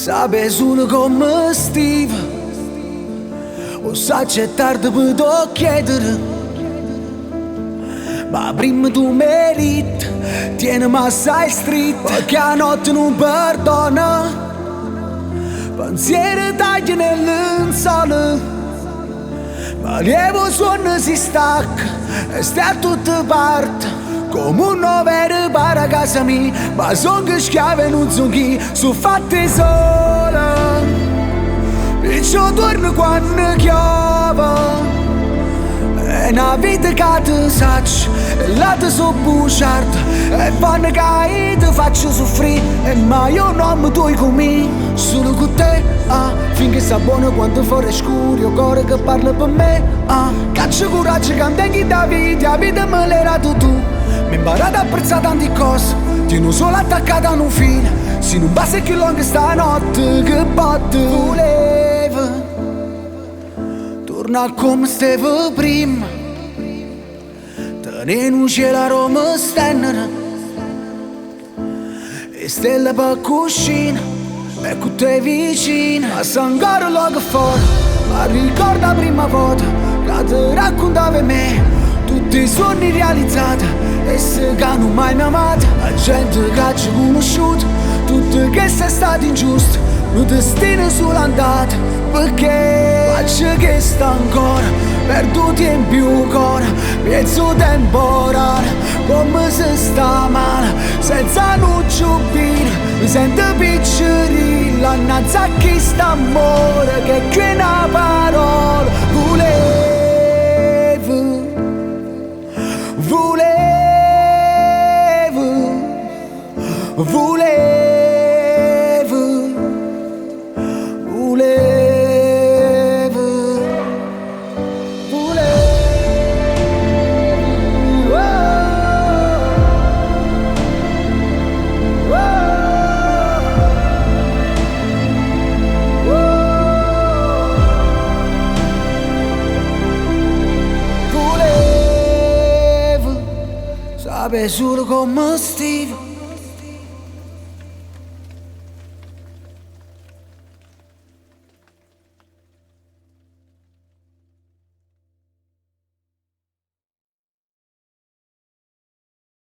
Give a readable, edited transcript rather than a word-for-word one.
Sabe solo come Steve, o sa c'è tardi per t'ho chiedere, ma prima tu meriti, tienimi assai stretto, perché a notte non perdona, pensieri tagli nelle lenzuola, ma lievo suono si stacca e sta a tutte parti. Come un vero para a casa mia, ma son che schiave non son chi, sono fatte sola. Perciò torno quando chiama, è una vita che ti saccio, e là ti so bugiardo, e fanno che ti faccio soffrire, ma io non mi tuoi con me, solo con te, finché sta buono quando fuori è scuro, io cuore che parla per me, caccio coraggio che non tengo da vita, la vita me l'hai dato tu. Mi imparate a apprezzare tante cose, tieni solo attaccata a un filo, se non basta più lunga stanotte che botte voleva, torna come stavo prima, tenere un cielo a Roma stennere, e stelle per cuscina, e con te vicina, ma se ancora luogo fuori, ma ricorda la prima volta, che ti raccontava me, tutti i sogni realizzati, e se che non mai mi ha amato, la gente che ci ha conosciuto, tutto che sei stato ingiusto, non destino solo andato, perché faccio che sta ancora, perduti in più cuore, pezzo temporale, come se sta male, senza nucciubino, mi sento piccerilla, innanzi a chi sta amore, che qui è una parola, sabe solo come Steve,